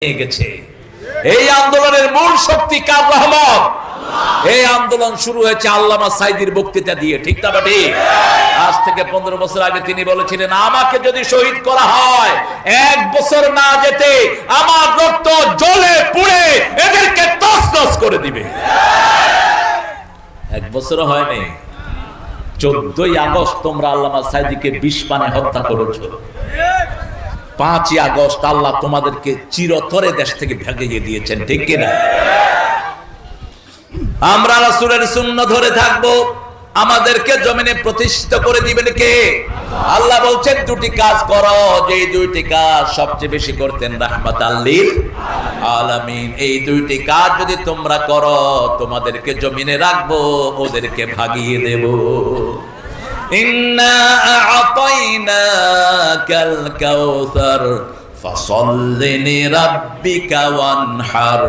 গেছে। এই আন্দোলনের মূল শক্তি কার রহমত? এই আন্দোলন শুরু হয়েছে আল্লামা সাঈদীর বক্তৃতা দিয়ে, ঠিক না ঠিক? আজ থেকে 15 বছর আগে তিনি বলেছিলেন, আমাকে যদি শহীদ করা হয় 1 বছর না যেতে আমার রক্ত জ্বলে পুড়ে এদেরকে তছনছ করে দিবে। 1 বছর হয়নি, 14ই আগস্ট তোমরা আল্লামা সাঈদীকে বিষ পানে হত্যা করেছো। 5ই আগস্ট আল্লাহ তোমাদেরকে চিরতরে দেশ থেকে ভাগিয়ে দিয়েছেন, ঠিক কিনা? আমরা রাসূলের সুন্নাহ ধরে থাকবো, আমাদেরকে জমিনে প্রতিষ্ঠিত করে দিবেন কে? আল্লাহ বলছেন দুটি কাজ করো, যে দুইটি কাজ সবচেয়ে বেশি করতেন রাহমাতাল লিল আলামিন। এই দুইটি কাজ যদি তোমরা করো তোমাদেরকে জমিনে রাখবো, ওদেরকে ভাগিয়ে দেব। ইন্না আ'তাইনাকাল কাউসার ফাসাল্লি লিরাব্বিকা ওয়ানহার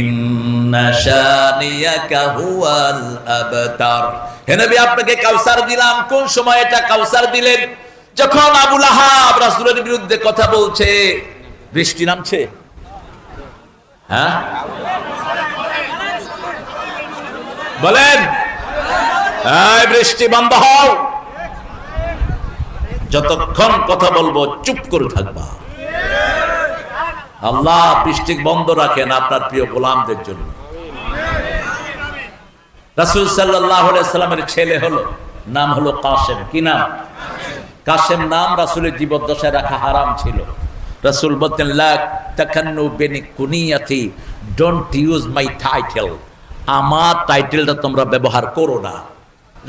ইন্না শানিয়াকা হুয়াল আবতার। হে নবী, আপনাকে কাউসার দিলাম। কোন সময় এটা কাউসার দিলেন? যখন আবু লাহাব রাসূলের বিরুদ্ধে কথা বলছে, বৃষ্টি নামছে। হ্যাঁ বলেন, এই বৃষ্টি বন্ধ হও। যতক্ষণ কথা বলবো চুপ করে থাকবা। আল্লাহ বৃষ্টি বন্ধ রাখেন আপনার প্রিয় গোলামদের জন্য। রাসূল সাল্লাল্লাহু আলাইহি সাল্লামের ছেলে হলো, নাম হলো কাসেম। কি নাম? কাসেম নাম রাসূলের জীবদ্দশায় রাখা হারাম ছিল। রাসূল বলতেন, লা তাকান্নু বিনি কুনিয়াতি, ডোন্ট ইউজ মাই টাইটেল। আমার টাইটেলটা তোমরা ব্যবহার করো না।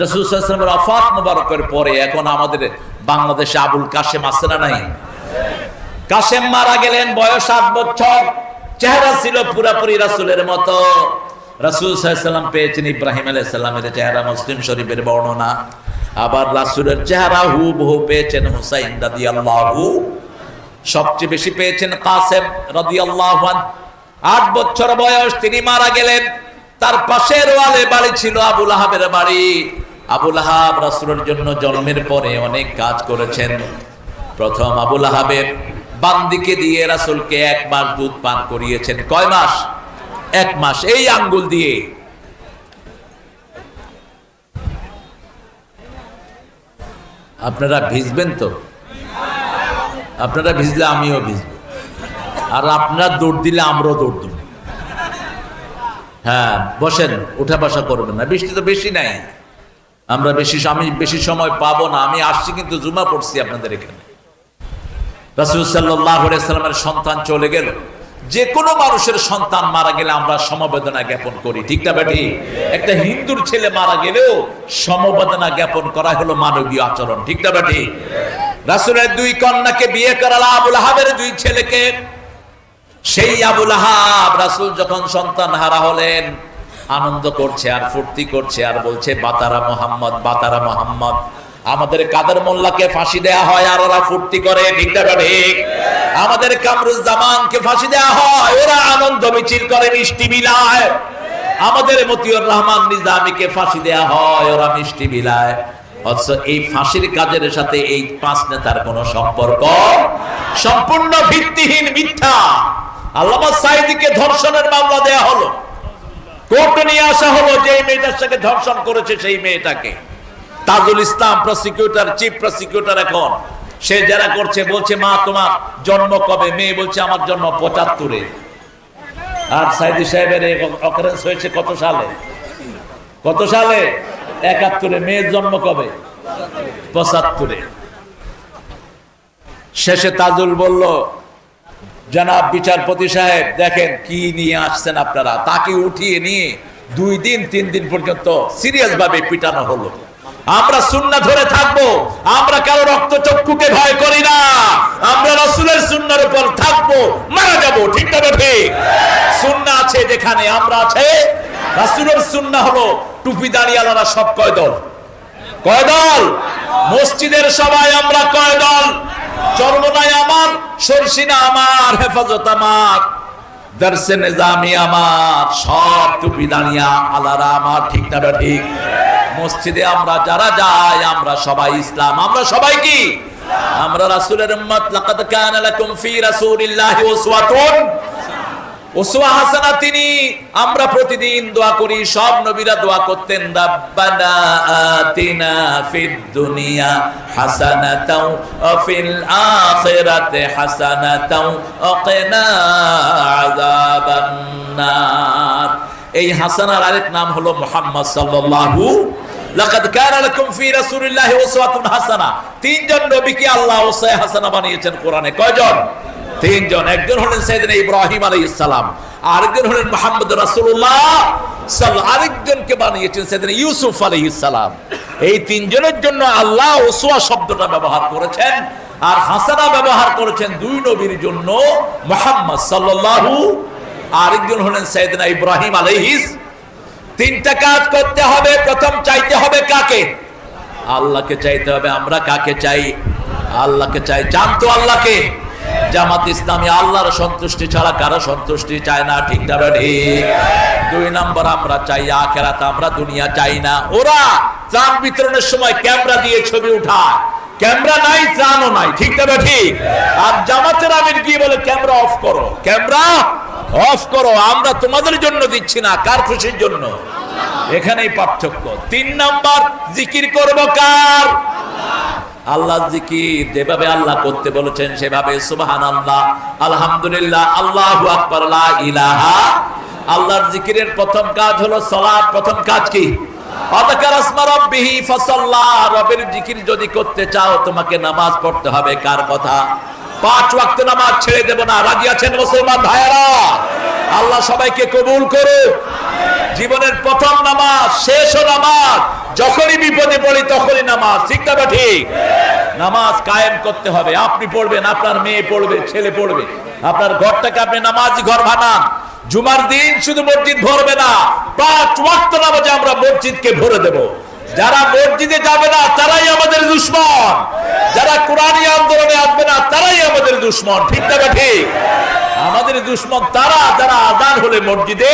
রাসূল সাল্লাল্লাহু আলাইহি ওয়াসাল্লামের ওয়াফাত মুবারকের পরে এখন আমাদের বাংলাদেশে আবুল কাসেম আছে না নাই? কাসেম মারা গেলেন, বয়স 8 বছর, চেহারা ছিল পুরোপুরি রাসূলের মতো। রাসূল সাল্লাল্লাহু আলাইহি ওয়াসাল্লাম পেয়েছেন ইব্রাহিম আলাইহিস সালামের চেহারা, মুসলিম শরীফের বর্ণনা। আবার রাসূলের চেহারা হুবহু পেয়েছেন হুসাইন রাদিয়াল্লাহু। সবচেয়ে বেশি পেয়েছেন কাসেম রাদিয়াল্লাহু আনহু। 8 বছর বয়স, তিনি মারা গেলেন। তার পাশের ওয়ালে বাড়ি ছিল আবু লাহাবের বাড়ি। আবু লাহাব রাসূলের জন্য জন্মের পরে অনেক কাজ করেছেন। প্রথম আবু লাহাবের বান্দিকে দিয়ে রাসূলকে 1 মাস দুধ পান করিয়েছেন। কয় মাস? 1 মাস। এই আঙ্গুল দিয়ে। আপনারা ভিজবেন তো? আপনারা ভিজলে আমিও ভিজবো, আর আপনারা দৌড় দিলে আমরাও দৌড় দেব। হ্যাঁ বসেন, উঠা বসা করবেন না। বৃষ্টি তো বেশি নাই, আমি বেশি সময় পাবো না। আমি আসছি কিন্তু জুমা পড়ছি আপনাদের এখানে। রাসূল সাল্লাল্লাহু আলাইহি ওয়াসাল্লামের সন্তান চলে গেল। যে কোনো মানুষের সন্তান মারা গেলে আমরা সমবেদনা জ্ঞাপন করি, ঠিক না বেটি? একটা হিন্দুর ছেলে মারা গেলেও সমবেদনা জ্ঞাপন করা হলো মানবীয় আচরণ, ঠিক না বেটি? রাসূলের 2 কন্যাকে বিয়ে করালো আবু লাহাবের 2 ছেলেকে। সেই আবু লাহাব রাসূল যখন সন্তান হারা হলেন আনন্দ করছে আর ফুর্তি করছে আর বলছে, বাতারা মোহাম্মদ, বাতারা মোহাম্মদ। আমাদের কাদের মোল্লাকে ফাঁসি দেয়া হয় আর ওরা ফুর্তি করে, ঠিক না ঠিক? আমাদের কামরুজ্জামানকে ফাঁসি দেয়া হয়, ওরা আনন্দ মিছিল করে, মিষ্টি বিলায়। আমাদের মতিউর রহমান নিজামীকে ফাঁসি দেয়া হয়, ওরা মিষ্টি বিলায়। অথচ এই ফাঁসির কাজের সাথে এই 5 নেতার কোনো সম্পর্ক সম্পূর্ণ ভিত্তিহীন, মিথ্যা। আল্লামা সাঈদীকে ধর্ষণের মামলা দেয়া হলো, কোর্টে নিয়ে আসা হলো। যে মেয়েটার সাথে ধর্ষণ করেছে সেই মেয়েটাকে Tajul Islam prosecutor, chief prosecutor, এখন সে যারা করছে বলছে, মা তোমার জন্ম কবে? মেয়ে বলছে আমার জন্ম 75-এ। আর সাঈদী সাহেবের অকারেন্স হয়েছে কত সালে? 71-এ। মেয়ের জন্ম কবে? 75-এ। শেষে তাজুল বলল, জনাব বিচারপতি সাহেব দেখেন কি নিয়ে আসছেন আপনারা। তাকে উঠিয়ে নিয়ে 2 দিন 3 দিন পর্যন্ত সিরিয়াস ভাবে পিটানো হলো। আমরা সুন্নাহ ধরে থাকবো, আমরা কারো রক্ত চক্ষুকে ভয় করি না। আমরা রাসূলের সুন্নাহর উপর থাকবো, মারা যাবো, ঠিক না ঠিক? সুন্নাহ আছে যেখানে আমরা আছে। রাসূলের সুন্নাহ হলো টুপি দাঁড়িয়ালারা সব কয় দল? কয় দল? মসজিদের সবাই আমরা কয় দল? চরমনাই আমার, সরসিনা আমার, হেফাজত আমার, দরসে নিজামি আমার, সব টুপি দাঁড়িয়া আলারা আমার, ঠিক না ঠিক? মসজিদে আমরা যারা যাই আমরা সবাই ইসলাম। আমরা সবাই কি? আমরা রাসূলের উম্মত। লাকাদ কানা লাকুম ফি রাসূলিল্লাহি উসওয়াতুন উসওয়া হাসানা তিনি, আমরা প্রতিদিন দোয়া করি, সব নবীরা দোয়া করতেন, রাব্বানা আতিনা ফিদ দুনিয়া হাসানাতাও ওয়া ফিল আখিরাতি হাসানাতাও ওয়া কিনা আযাবান নার। এই হাসানার আরেক নাম হলো মুহাম্মদ সাল্লাল্লাহু লাকাদ কানা লাকুম ফি রাসূলিল্লাহি উসওয়াতুন হাসানা। তিনজন নবীকে আল্লাহ উসওয়া হাসানা বানিয়েছেন কোরআনে। কয়জন? তিনজন। একজন হলেন সাইয়েদনা ইব্রাহিম আলাইহিস সালাম, আরেকজন হলেন মুহাম্মদ রাসূলুল্লাহ সাল্লাল্লাহু, আরেকজনকে বানিয়েছেন সাইয়েদনা ইউসুফ আলাইহিস সালাম। এই তিনজনের জন্য আল্লাহ উসওয়া শব্দটা ব্যবহার করেছেন, আর হাসানা ব্যবহার করেছেন দুই নবীর জন্য, মুহাম্মদ সাল্লাল্লাহু, আরেকজন হলেন সাইয়েদনা ইব্রাহিম আলাইহিস। তিনটা কাজ করতে হবে। প্রথম চাইতে হবে কাকে? আল্লাহকে চাইতে হবে। আমরা কাকে চাই? আল্লাহকে চাই। জানতো আল্লাহকে। জামাত ইসলামী আল্লাহর সন্তুষ্টি ছাড়া কারো সন্তুষ্টি চায় না, ঠিক না ঠিক? দুই নম্বর, আমরা চাই আখিরাত, আমরা দুনিয়া চাই না। ওরা ত্রাণ বিতরণের সময় ক্যামেরা দিয়ে ছবি উঠায়, ক্যামেরা নাই, ত্রাণও নাই, ঠিক না ঠিক? আর জামাতের আমির গিয়ে বলে ক্যামেরা অফ করো, ক্যামেরা অফ করো, আমরা তোমাদের জন্য দিচ্ছি না, কার খুশির জন্য? এখানেই পার্থক্য। তিন নাম্বার, জিকির করবো কার? আল্লাহ জিকির যেভাবে আল্লাহ করতে বলেছেন সেভাবে। সুবহানাল্লাহ, আলহামদুলিল্লাহ, আল্লাহু আকবার, লা ইলাহা। আল্লাহর জিকিরের প্রথম কাজ হলো সালাত। প্রথম কাজ কি? আযকারা ইসমা রাব্বিহি ফাসাল্লা। রবের জিকির যদি করতে চাও তোমাকে নামাজ পড়তে হবে। কার কথা? 5 ওয়াক্ত নামাজ ছেড়ে দেব না। রাজি আছেন মুসলমান ভাইয়েরা? আল্লাহ সবাইকে কবুল করুক। জীবনের প্রথম নামাজ, শেষ নামাজ, যখনই বিপদে পড়ি তখনই নামাজ, ঠিক না ঠিক? নামাজ কায়েম করতে হবে। আপনি পড়বেন, আপনার মেয়ে পড়বে, ছেলে পড়বে, আপনার ঘরটাকে আপনি নামাজি ঘর বানান। জুমার দিন শুধু মসজিদ ভরবে না, 5 ওয়াক্ত নামাজে আমরা মসজিদকে ভরে দেব। যারা মসজিদে যাবে না তারাই আমাদের দুশমন, যারা কোরআনী আন্দোলনে আসবে না তারাই আমাদের দুশমন, ঠিক না ঠিক? আমাদের দুশমন তারা যারা আযান হলে মসজিদে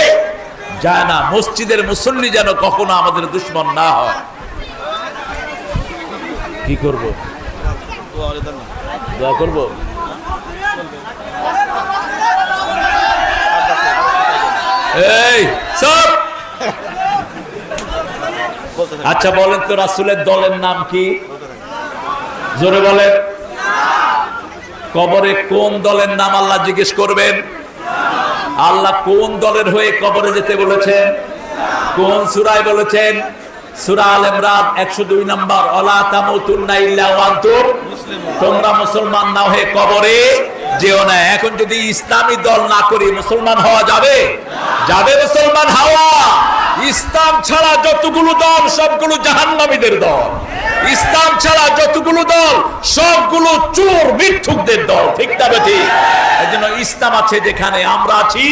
যায় না। মসজিদের মুসল্লি যেন কখনো আমাদের দুশমন না হয়। কি করব? দোয়া করব। এই সব আচ্ছা বলেন তো, রাসূলের দলের নাম কি? জোরে বলেন। কবরে কোন দলের নাম আল্লাহ জিজ্ঞেস করবেন? আল্লাহ কোন দলের হয়ে কবরে যেতে বলেছেন? কোন সূরায় বলেছেন? সূরা আল ইমরান 102 নম্বর, ওয়ালা তামুতুন্না ইল্লা ওয়া আনতুম মুসলিমুন। তোমরা মুসলমান না হয়ে কবরে যেও না। এখন যদি ইসলামী দল না করি মুসলমান হওয়া যাবে? যাবে মুসলমান হওয়া? ইসলাম ছাড়া যতগুলো দল সবগুলো জাহান্নামীদের দল। ইসলাম ছাড়া যতগুলো দল সবগুলো চোর মিথ্যুকদের দল, ঠিক না ঠিক? এজন্য ইসলাম আছে যেখানে, আমরা আছি।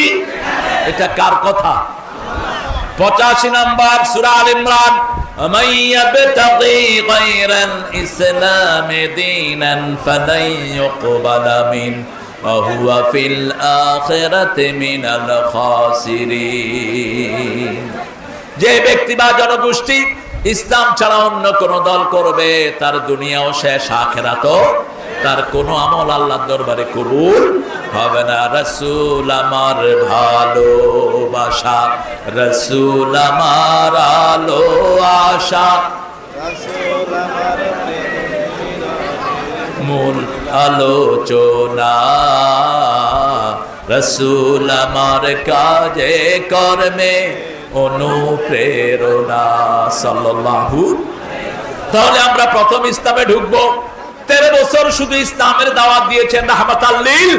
এটা কার কথা? 85 নম্বর সূরা আল ইমরান, মান ইয়াবতাগি গায়রাল ইসলামি দীনান ফালাই ইউকবালা মিন ওয়া হুয়া ফিল আখিরাতি মিনাল খাসিরিন। যে ব্যক্তি বা জনগোষ্ঠী ইসলাম ছাড়া অন্য কোন দল করবে তার দুনিয়াও শেষ, আখিরাতও তার কোনো আমল আল্লাহর দরবারে কবুল হবে না। রাসূল আমার ভালোবাসা, রাসূল আমার আলো আশা, মূল আলোচনা, রাসূল আমার কাজে কর্মে অনুপ্রেরণা সাল্লাল্লাহু। তাহলে আমরা প্রথম ইসলামে ঢুকবো। 13 বছর শুধু ইসলামের দাওয়াত দিয়েছেন রাহমাতাল লিল।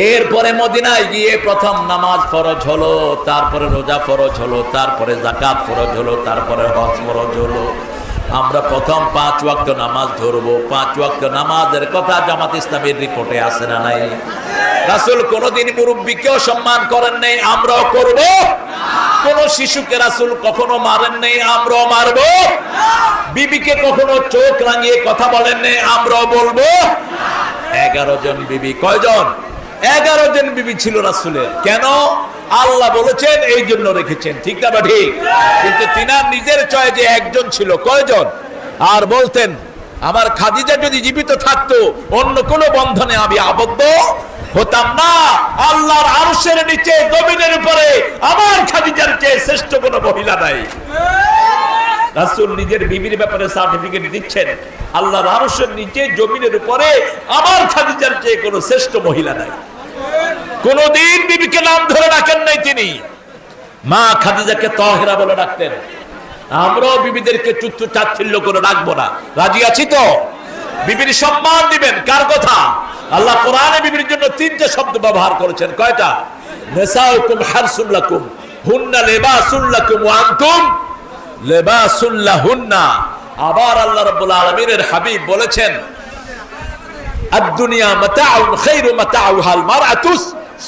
এরপরে মদিনায় গিয়ে প্রথম নামাজ ফরজ হলো, তারপরে রোজা ফরজ হলো, তারপরে যাকাত ফরজ হলো, তারপরে হজ ফরজ হলো। আমরা প্রথম 5 ওয়াক্ত নামাজ ধরবো। 5 ওয়াক্ত নামাজের কথা জামাত ইসলামের রিপোর্টে আছে না নাই? রাসূল কোনদিন মুরব্বিকেও সম্মান করেন নাই, আমরাও করব। কোন শিশুকে রাসূল কখনো মারেন নাই, আমরাও মারব। বিবিকে কখনো চোখ রাঙিয়ে কথা বলেন নাই, আমরাও বলবো। 11 জন বিবি। কয়জন? 11 জন বিবি ছিল রাসূলের। কেন? আল্লাহ বলেছেন এই জন্য রেখেছেন, ঠিক না ঠিক? কিন্তু তিনার নিজের চয়েসে একজন ছিল। কয়জন? আর বলতেন আমার খাদিজা যদি জীবিত থাকতো অন্য কোন বন্ধনে আমি আবদ্ধ হতাম না। আল্লাহর আরশ আরশের নিচে জমিনের উপরে আমার খাদিজার চেয়ে শ্রেষ্ঠ কোন মহিলা নাই। রাসূল নিজের বিবির ব্যাপারে সার্টিফিকেট দিচ্ছেন, আল্লাহর আরশের নিচে জমিনের উপরে আমার খাদিজার চেয়ে কোন শ্রেষ্ঠ মহিলা নাই। কোনদিন বিবিকে নাম ধরে ডাকেন নাই তিনি, মা খাদিজাকে তাহেরা বলে ডাকতেন। আমরাও বিবিদেরকে তুচ্ছ তাচ্ছিল্য করে ডাকবো না, রাজি আছি তো? বিবির সম্মান দিবেন। কার কথা? আল্লাহ কোরআনে বিবির জন্য তিনটে শব্দ ব্যবহার করেছেন। কয়টা? নিসাউকুম হারসুল লাকুম, হুন্না লিবাসুল লাকুম ওয়া আনতুম লিবাসুল লাহুন্না। আবার আল্লাহ রাব্বুল আলামিনের হাবিব বলেছেন, আদ-দুনিয়া মাতাউন খায়রু মাতাউহাল মারআতুস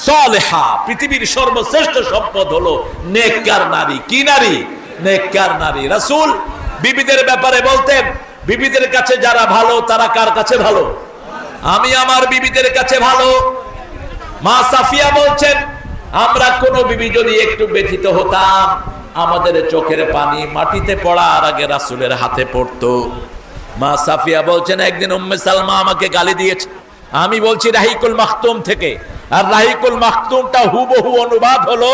সালিহা। পৃথিবীর সর্বশ্রেষ্ঠ সম্পদ হলো নেককার নারী। কি নারী? নেককার নারী। রাসূল বিবিদের ব্যাপারে বলতেন, বিবিদের কাছে যারা ভালো তারা কার কাছে ভালো? আমি আমার বিবিদের কাছে ভালো। মা সাফিয়া বলছেন, আমরা কোন বিবি যদি একটু ব্যথিত হতাম, আমাদের চোখের পানি মাটিতে পড়ার আগে রাসূলের হাতে পড়তো। মা সাফিয়া বলছেন, একদিন উম্মে সালমা আমাকে গালি দিয়েছে। আমি বলছি রাহিকুল মাখতুম থেকে, আর রাহিকুল মাখতুমটা হুবহু অনুবাদ হলো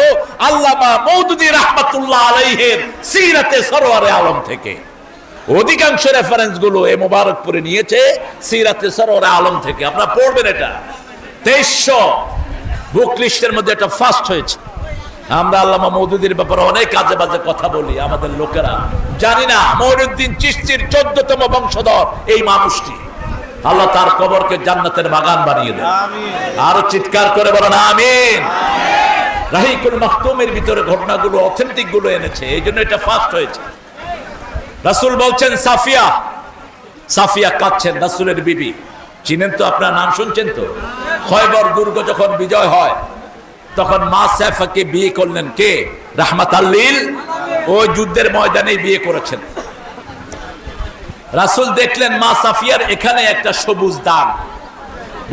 আল্লামা মওদুদী রাহমাতুল্লাহ আলাইহির সিরাতে সরওয়ারে আলম থেকে। অধিকাংশ রেফারেন্স গুলো এই মোবারকপুরে নিয়েছে সিরাতে সরওয়ারে আলম থেকে। আপনারা পড়বেন, এটা 2300 বুক লিস্টের মধ্যে এটা ফার্স্ট হয়েছে। আমরা আল্লামা মওদুদীর ব্যাপারে অনেক কাজে বাজে কথা বলি, আমাদের লোকেরা জানি না মঈনুদ্দিন চিশতির 14তম বংশধর এই মানুষটি। আল্লাহ তার কবরকে জান্নাতের বাগান বানিয়ে দেন। আরো চিৎকার করে বলেন আমিন। রাহিকুল মাখতুমের ভিতরে ঘটনাগুলো অথেন্টিক গুলো এনেছে, এই জন্য এটা ফার্স্ট হয়েছে। রাসূল বলছেন, সাফিয়া, সাফিয়া কাঁদছেন, রাসূলের বিবি। চিনেন তো, আপনার নাম শুনছেন তো? খয়বর দুর্গ যখন বিজয় হয় তখন মা সাফিয়াকে বিয়ে করলেন কে? রাহমাতাল লিল। ওই যুদ্ধের ময়দানে বিয়ে করেছেন। রাসূল দেখলেন মা সাফিয়ার এখানে একটা সবুজ দাগ।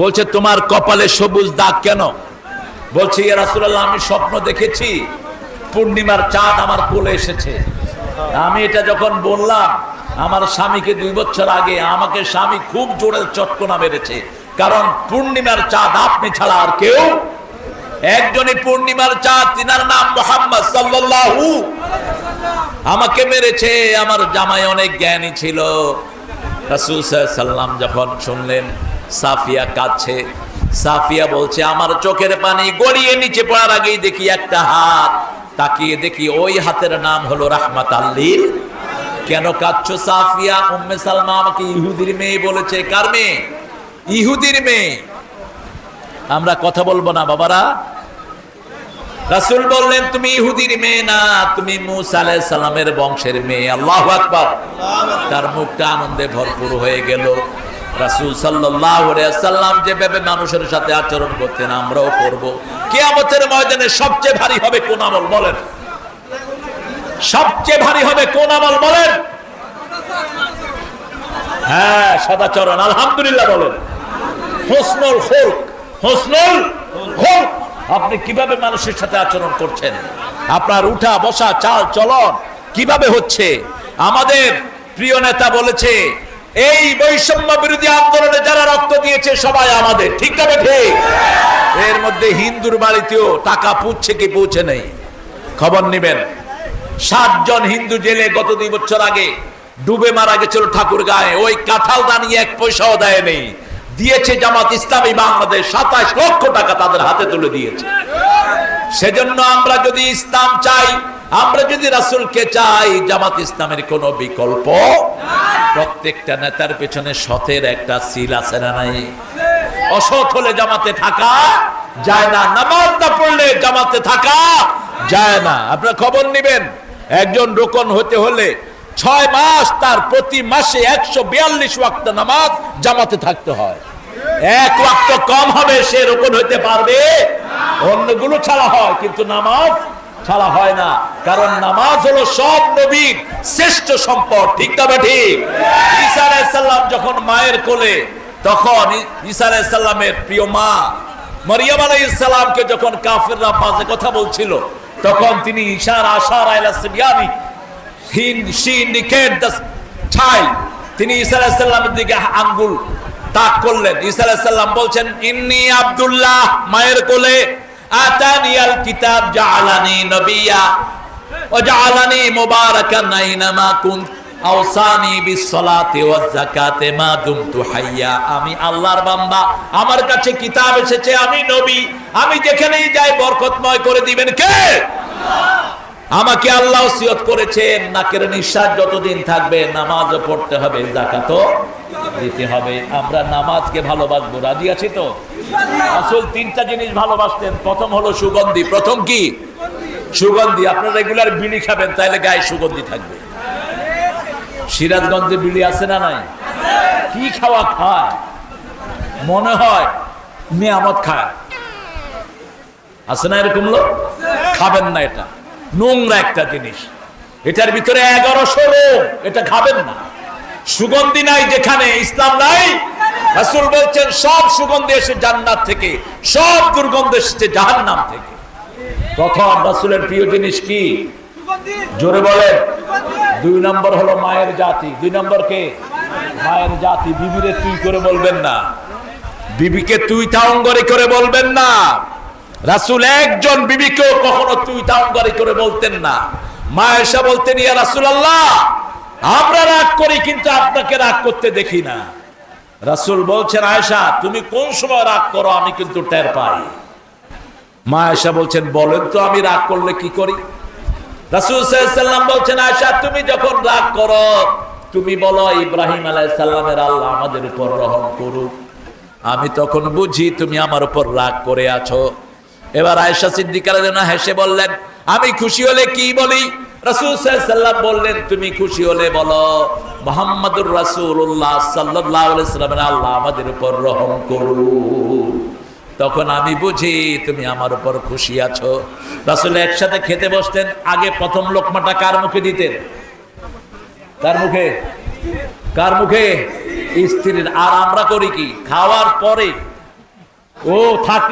বলছে, তোমার কপালে সবুজ দাগ কেন? বলছে, ইয়া রাসূলুল্লাহ, আমি স্বপ্ন দেখেছি পূর্ণিমার চাঁদ আমার কোলে এসেছে। আমি এটা যখন বললাম আমার স্বামীকে 2 বছর আগে আমাকে স্বামী খুব জোরে চটকনা মেরেছে, কারণ পূর্ণিমার চাঁদ আপনি ছাড়া আর কেউ, একজনই পূর্ণিমার চাঁদ, তিনার নাম মুহাম্মদ সাল্লাল্লাহু। আমাকে মেরেছে। আমার জামাই অনেক জ্ঞানী ছিল। রাসূল সাল্লাল্লাহু আলাইহি সাল্লাম যখন শুনলেন সাফিয়া কাঁদছে, সাফিয়া বলছে, আমার চোখের পানি গড়িয়ে নিচে পড়ার আগেই দেখি একটা হাত, তাকিয়ে দেখি ওই হাতের নাম হলো রাহমাতাল লিল। কেন কাঁদছো সাফিয়া? উম্মে সালমা আমাকে ইহুদির মেয়ে বলেছে। কার মেয়ে? ইহুদির মেয়ে। আমরা কথা বলবো না বাবারা? রাসূল বললেন, তুমি ইহুদির মেয়ে না, তুমি মূসা আলাইহিস সালামের বংশের মেয়ে। আল্লাহু আকবার। তার মুখটা আনন্দে ভরপুর হয়ে গেল। রাসূল সাল্লাল্লাহু আলাইহি ওয়াসাল্লাম যেভাবে মানুষের সাথে আচরণ করতেন আমরাও করব। কিয়ামতের ময়দানে সবচেয়ে ভারী হবে কোন আমল বলেন? সবচেয়ে ভারী হবে কোন আমল বলেন? হ্যাঁ, সদাচরণ। আলহামদুলিল্লাহ বলেন। হুসনুল খুলক, হুসনুল খুলক। আপনি কিভাবে মানুষের সাথে আচরণ করছেন, আপনার উঠা বসা চাল চলন কিভাবে হচ্ছে। আমাদের প্রিয় নেতা বলেছে, এই বৈষম্য বিরোধী আন্দোলনে যারা রক্ত দিয়েছে সবাই আমাদের। ঠিক না ঠিক? এর মধ্যে হিন্দুর বাড়িতেও টাকা পৌঁছে কি পৌঁছে নেই? খবর নেবেন। 7 জন হিন্দু জেলে গত 2 বছর আগে ডুবে মারা গেছিল ঠাকুরগাঁয়ে। ওই কাঁঠাল দানিয়ে 1 পয়সাও দেয় নেই। দিয়েছে জামাত ইসলামী বাংলাদেশ, 27 লক্ষ টাকা তাদের হাতে তুলে দিয়েছে। সেজন্য আমরা যদি ইসলাম চাই, আমরা যদি রাসূলকে চাই, জামাত ইসলামের কোনো বিকল্প। প্রত্যেকটা নেতার পেছনে সতের একটা সিল আছে না নাই? অসৎ হলে জামাতে থাকা যায় না, নামাজ না পড়লে জামাতে থাকা যায় না। আপনারা খবর নেবেন, একজন রোকন হতে হলে 6 মাস তার প্রতি মাসে 142 ওয়াক্ত নামাজ জামাতে থাকতে হয়। 1 ওয়াক্ত কম হবে সে রোকন হতে পারবে? অন্যগুলো ছাড়া হয়, কিন্তু নামাজ ছাড়া হয় না। কারণ নামাজ হলো সব নবীর শ্রেষ্ঠ সম্পদ। ঠিক না ঠিক? ঈসা আলাইহিস সালাম যখন মায়ের কোলে, তখন ঈসা আলাইহিস সালামের প্রিয় মা মরিয়ম আলাইহিস সালামকে যখন কাফেররা বাজে কথা বলছিল, তখন তিনি ইশারা আশারা ইলা সিবিয়ানি, she indicated the child, তিনি ঈসা আলাইহিস সালামের দিকে আঙ্গুল তাক করলেন। ঈসা আলাইহিস সালাম বলছেন, ইন্নী আব্দুল্লাহ, মায়ের কোলে, আতানিয়াল কিতাব জাআলানি নবিয়্যা ওয়া জাআলানি মুবারাকান আইনামা কুনত আওসানি বিসসালাতি ওয়াজ যাকাতি মা দুমতু হাইয়া। আমি আল্লাহর বান্দা, আমার কাছে কিতাব এসেছে, আমি নবী, আমি যেখানেই যাই বরকতময় করে দিবেন কে? আমাকে আল্লাহ ওসিয়ত করেছেন নাকের নিঃশ্বাস যতদিন থাকবে নামাজও পড়তে হবে, যাকাতও দিতে হবে। আমরা নামাজকে ভালোবাসবো, রাজি আছি তো? আসল তিনটা জিনিস ভালোবাসতেন, প্রথম হলো সুগন্ধি। প্রথম কি? সুগন্ধি। আপনারা রেগুলার বিড়ি খাবেন, তাইলে গায়ে সুগন্ধি থাকবে। সিরাজগঞ্জে বিড়ি আছে না নাই? কি খাওয়া খায়, মনে হয় নিয়ামত খায়, আছে না এরকম লোক? খাবেন না, এটা নোংরা একটা জিনিস, এটার ভিতরে 1100 রোগ, এটা খাবেন না। সুগন্ধি নাই যেখানে, ইসলাম নাই। রাসূল বলছেন সব সুগন্ধি এসে জান্নাত থেকে, সব দুর্গন্ধ এসেছে জাহান্নাম থেকে। প্রথম রাসূলের প্রিয় জিনিস কি? জোরে বলেন। 2 নম্বর হলো মায়ের জাতি। 2 নম্বর কে? মায়ের জাতি। বিবিরে তুই করে বলবেন না, বিবিকে তুই তাওঙ্গরি করে বলবেন না। রাসূল একজন বিবিকেও কখনো তুই তাওঙ্গরি করে বলতেন না। মা আয়েশা বলতেন, ইয়া রাসূলুল্লাহ, আমরা রাগ করি কিন্তু আপনাকে রাগ করতে দেখি না। রাসূল বলছেন, আয়েশা তুমি কোন সময় রাগ করো আমি কিন্তু টের পাই। মা আয়েশা বলছেন, বলেন তো আমি রাগ করলে কি করি? রাসূল সাল্লাল্লাহু আলাইহি ওয়াসাল্লাম বলছেন, আয়েশা তুমি যখন রাগ করো তুমি বলো ইব্রাহিম আলাইহিস সালামের আল্লাহ আমাদের উপর রহম করুক। আমি তখন বুঝি তুমি আমার উপর রাগ করে আছো। এবার আয়েশা সিদ্দিকা রাদিয়াল্লাহু আনহা হেসে বললেন, আমি খুশি হলে কি বলি? রাসূল সাল্লাল্লাহু আলাইহি ওয়াসাল্লাম বললেন, তুমি খুশি হলে বলো মুহাম্মাদুর রাসূলুল্লাহ সাল্লাল্লাহু আলাইহি ওয়াসাল্লামের আল্লাহ আমাদের উপর রহম করুক। তখন আমি বুঝি তুমি আমার উপর খুশি আছো। রাসূল একসাথে খেতে বসতেন, আগে প্রথম লোকমাটা কার মুখে দিতেন? কার মুখে? কার মুখে? স্ত্রীর। আর আমরা করি কি? খাওয়ার পরে ও থাক